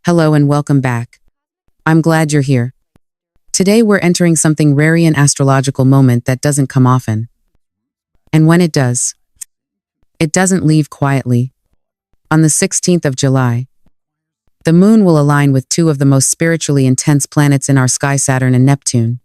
Hello and welcome back. I'm glad you're here. Today we're entering something rare, an astrological moment that doesn't come often. And when it does, it doesn't leave quietly. On the 16th of July, the moon will align with two of the most spiritually intense planets in our sky, Saturn and Neptune.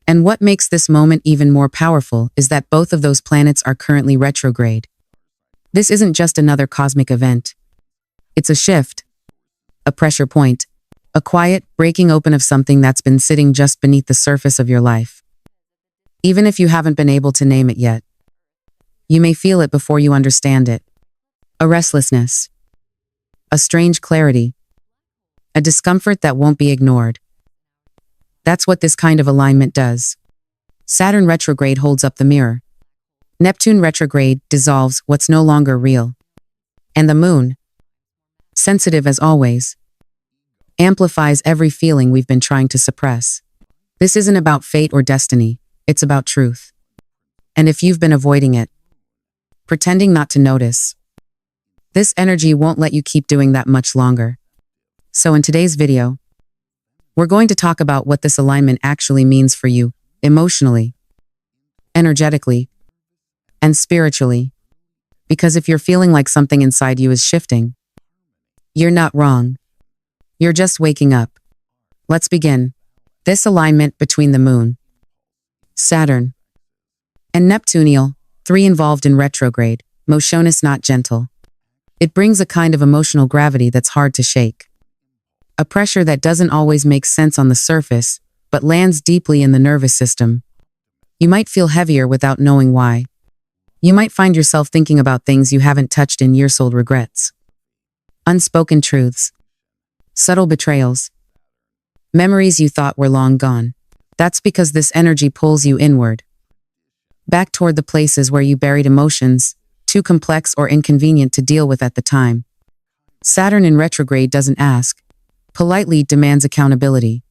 And what makes this moment even more powerful is that both of those planets are currently retrograde. This isn't just another cosmic event. It's a shift, a pressure point, a quiet breaking open of something that's been sitting just beneath the surface of your life. Even if you haven't been able to name it yet, you may feel it before you understand it. A restlessness, a strange clarity, a discomfort that won't be ignored. That's what this kind of alignment does. Saturn retrograde holds up the mirror. Neptune retrograde dissolves what's no longer real. And the moon, sensitive as always, amplifies every feeling we've been trying to suppress. This isn't about fate or destiny, it's about truth. And if you've been avoiding it, pretending not to notice, this energy won't let you keep doing that much longer. So in today's video, we're going to talk about what this alignment actually means for you, emotionally, energetically, and spiritually. Because if you're feeling like something inside you is shifting, you're not wrong. You're just waking up. Let's begin. This alignment between the moon, Saturn, and Neptune, three involved in retrograde, motionis not gentle. It brings a kind of emotional gravity that's hard to shake. A pressure that doesn't always make sense on the surface, but lands deeply in the nervous system. You might feel heavier without knowing why. You might find yourself thinking about things you haven't touched in years-old regrets. Unspoken truths. Subtle betrayals. Memories you thought were long gone. That's because this energy pulls you inward. Back toward the places where you buried emotions, too complex or inconvenient to deal with at the time. Saturn in retrograde doesn't ask, politely demands accountability.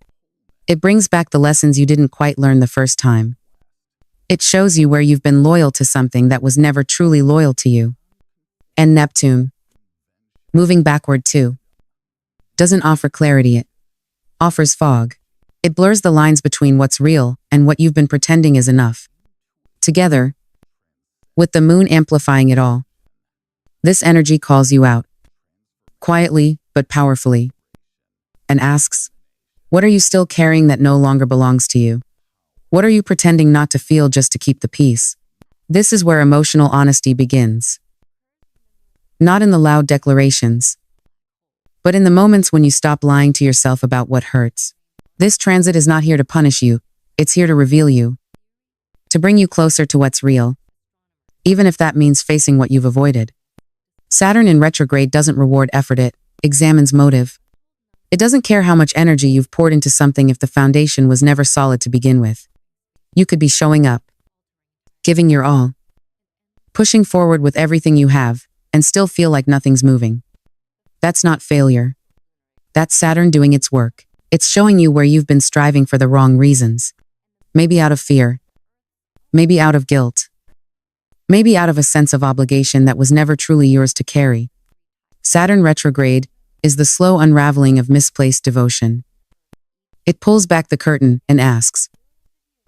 It brings back the lessons you didn't quite learn the first time. It shows you where you've been loyal to something that was never truly loyal to you. And Neptune, moving backward too, doesn't offer clarity, it offers fog. It blurs the lines between what's real and what you've been pretending is enough. Together, with the moon amplifying it all, this energy calls you out, quietly but powerfully, and asks, what are you still carrying that no longer belongs to you? What are you pretending not to feel just to keep the peace? This is where emotional honesty begins. Not in the loud declarations, but in the moments when you stop lying to yourself about what hurts. This transit is not here to punish you, it's here to reveal you, to bring you closer to what's real, even if that means facing what you've avoided. Saturn in retrograde doesn't reward effort, it examines motive. It doesn't care how much energy you've poured into something if the foundation was never solid to begin with. You could be showing up, giving your all, pushing forward with everything you have, and still feel like nothing's moving. That's not failure. That's Saturn doing its work. It's showing you where you've been striving for the wrong reasons. Maybe out of fear. Maybe out of guilt. Maybe out of a sense of obligation that was never truly yours to carry. Saturn retrograde is the slow unraveling of misplaced devotion. It pulls back the curtain and asks,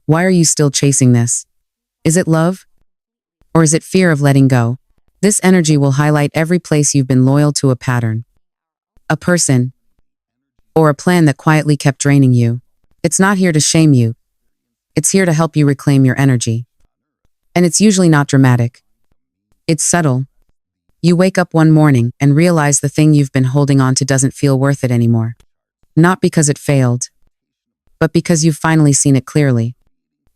why are you still chasing this? Is it love? Or is it fear of letting go? This energy will highlight every place you've been loyal to, a pattern, a person, or a plan that quietly kept draining you. It's not here to shame you. It's here to help you reclaim your energy. And it's usually not dramatic. It's subtle. You wake up one morning and realize the thing you've been holding on to doesn't feel worth it anymore. Not because it failed, but because you've finally seen it clearly.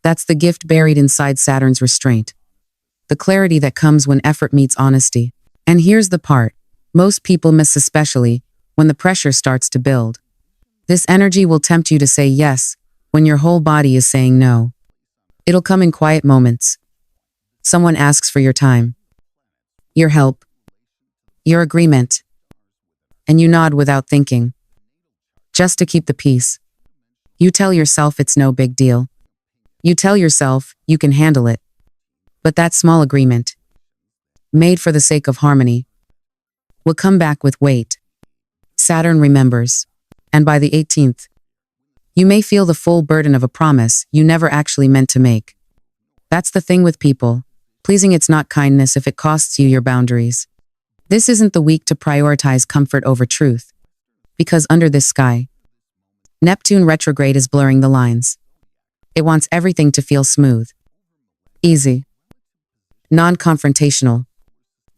That's the gift buried inside Saturn's restraint. The clarity that comes when effort meets honesty. And here's the part most people miss, especially when the pressure starts to build. This energy will tempt you to say yes when your whole body is saying no. It'll come in quiet moments. Someone asks for your time, your help, your agreement, and you nod without thinking, just to keep the peace. You tell yourself it's no big deal. You tell yourself you can handle it. But that small agreement, made for the sake of harmony, will come back with weight. Saturn remembers. And by the 18th, you may feel the full burden of a promise you never actually meant to make. That's the thing with people. Pleasing it's not kindness if it costs you your boundaries. This isn't the week to prioritize comfort over truth. Because under this sky, Neptune retrograde is blurring the lines. It wants everything to feel smooth, easy, non-confrontational.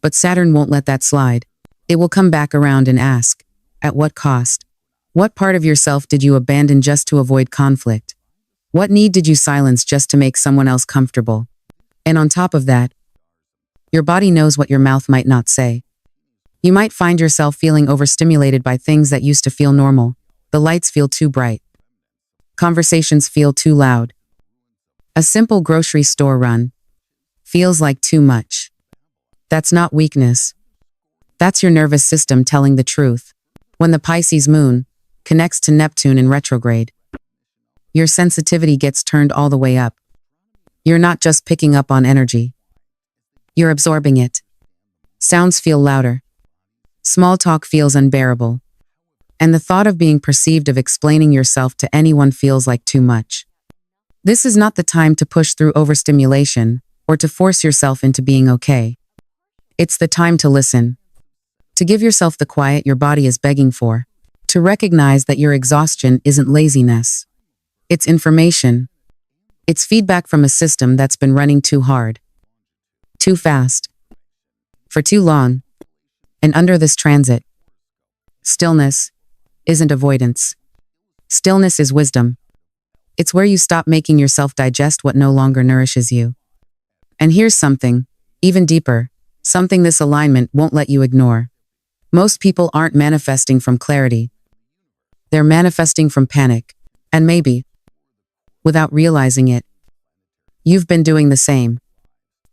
But Saturn won't let that slide. It will come back around and ask, at what cost? What part of yourself did you abandon just to avoid conflict? What need did you silence just to make someone else comfortable? And on top of that, your body knows what your mouth might not say. You might find yourself feeling overstimulated by things that used to feel normal. The lights feel too bright. Conversations feel too loud. A simple grocery store run feels like too much. That's not weakness. That's your nervous system telling the truth. When the Pisces moon connects to Neptune in retrograde, your sensitivity gets turned all the way up. You're not just picking up on energy. You're absorbing it. Sounds feel louder. Small talk feels unbearable. And the thought of being perceived of explaining yourself to anyone feels like too much. This is not the time to push through overstimulation or to force yourself into being okay. It's the time to listen. To give yourself the quiet your body is begging for. To recognize that your exhaustion isn't laziness. It's information. It's feedback from a system that's been running too hard. Too fast. For too long. And under this transit, stillness isn't avoidance. Stillness is wisdom. It's where you stop making yourself digest what no longer nourishes you. And here's something, even deeper, something this alignment won't let you ignore. Most people aren't manifesting from clarity. They're manifesting from panic. And maybe, without realizing it, you've been doing the same.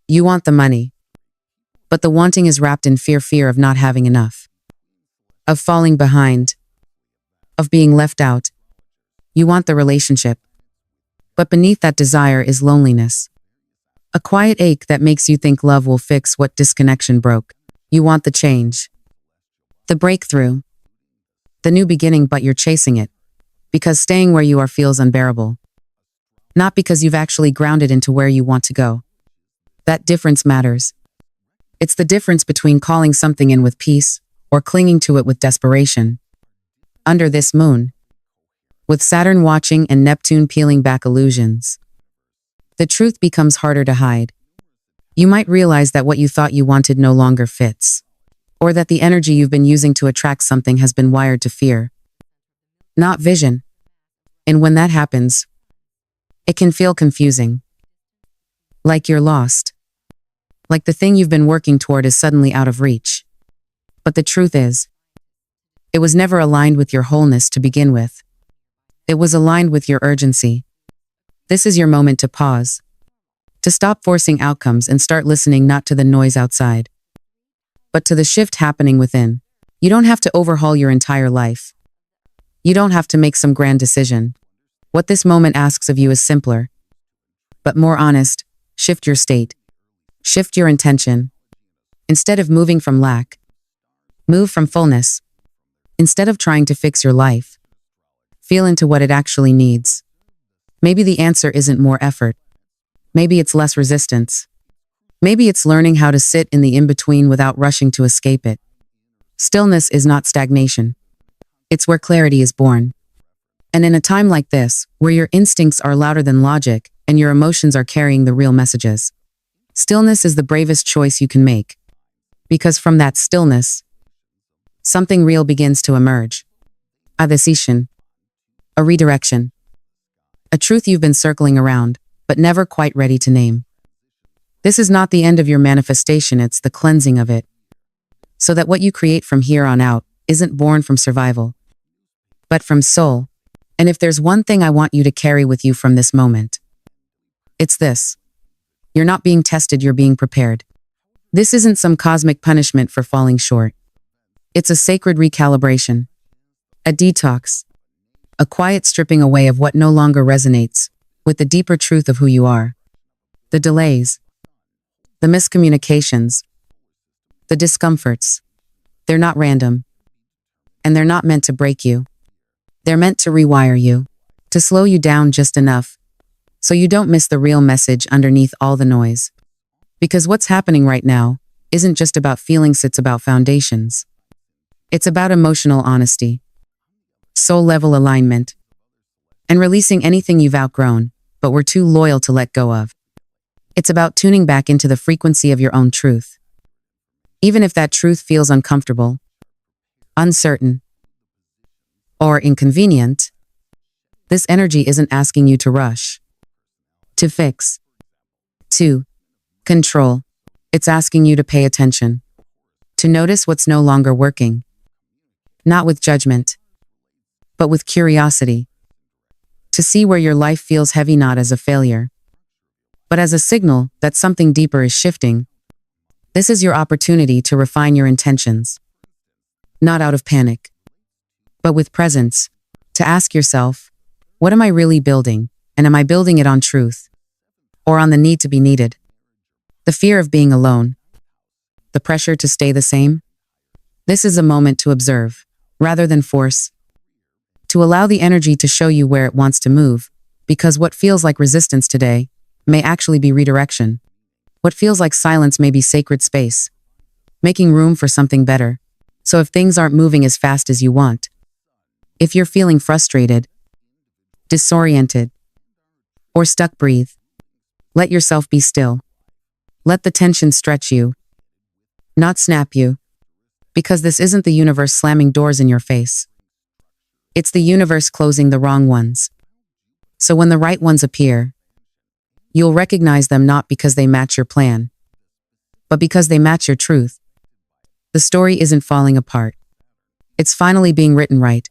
You want the money. But the wanting is wrapped in fear of not having enough. Of falling behind. Of being left out. You want the relationship. But beneath that desire is loneliness. A quiet ache that makes you think love will fix what disconnection broke. You want the change. The breakthrough. The new beginning, but you're chasing it. Because staying where you are feels unbearable. Not because you've actually grounded into where you want to go. That difference matters. It's the difference between calling something in with peace or clinging to it with desperation. Under this moon, with Saturn watching and Neptune peeling back illusions, the truth becomes harder to hide. You might realize that what you thought you wanted no longer fits, or that the energy you've been using to attract something has been wired to fear, not vision. And when that happens, it can feel confusing. Like you're lost. Like the thing you've been working toward is suddenly out of reach. But the truth is, it was never aligned with your wholeness to begin with. It was aligned with your urgency. This is your moment to pause. To stop forcing outcomes and start listening not to the noise outside, but to the shift happening within. You don't have to overhaul your entire life. You don't have to make some grand decision. What this moment asks of you is simpler, but more honest. Shift your state. Shift your intention. Instead of moving from lack, move from fullness. Instead of trying to fix your life, feel into what it actually needs. Maybe the answer isn't more effort. Maybe it's less resistance. Maybe it's learning how to sit in the in-between without rushing to escape it. Stillness is not stagnation. It's where clarity is born. And in a time like this, where your instincts are louder than logic and your emotions are carrying the real messages, stillness is the bravest choice you can make. Because from that stillness, something real begins to emerge. A decision. A redirection. A truth you've been circling around, but never quite ready to name. This is not the end of your manifestation, it's the cleansing of it. So that what you create from here on out isn't born from survival, but from soul. And if there's one thing I want you to carry with you from this moment, it's this. You're not being tested, you're being prepared. This isn't some cosmic punishment for falling short. It's a sacred recalibration. A detox. A quiet stripping away of what no longer resonates with the deeper truth of who you are. The delays. The miscommunications. The discomforts. They're not random. and they're not meant to break you. They're meant to rewire you, to slow you down just enough so you don't miss the real message underneath all the noise. Because what's happening right now isn't just about feelings, it's about foundations. It's about emotional honesty, soul-level alignment, and releasing anything you've outgrown, but were too loyal to let go of. It's about tuning back into the frequency of your own truth. Even if that truth feels uncomfortable, uncertain, or inconvenient, this energy isn't asking you to rush, to fix, to control. It's asking you to pay attention, to notice what's no longer working, not with judgment, but with curiosity, to see where your life feels heavy not as a failure, but as a signal that something deeper is shifting. This is your opportunity to refine your intentions, not out of panic, but with presence, to ask yourself, what am I really building, and am I building it on truth, or on the need to be needed? The fear of being alone, the pressure to stay the same? This is a moment to observe, rather than force, to allow the energy to show you where it wants to move, because what feels like resistance today may actually be redirection. What feels like silence may be sacred space, making room for something better. So if things aren't moving as fast as you want, if you're feeling frustrated, disoriented, or stuck, breathe. Let yourself be still. Let the tension stretch you, not snap you, because this isn't the universe slamming doors in your face. It's the universe closing the wrong ones. So when the right ones appear, you'll recognize them not because they match your plan, but because they match your truth. The story isn't falling apart. It's finally being written right.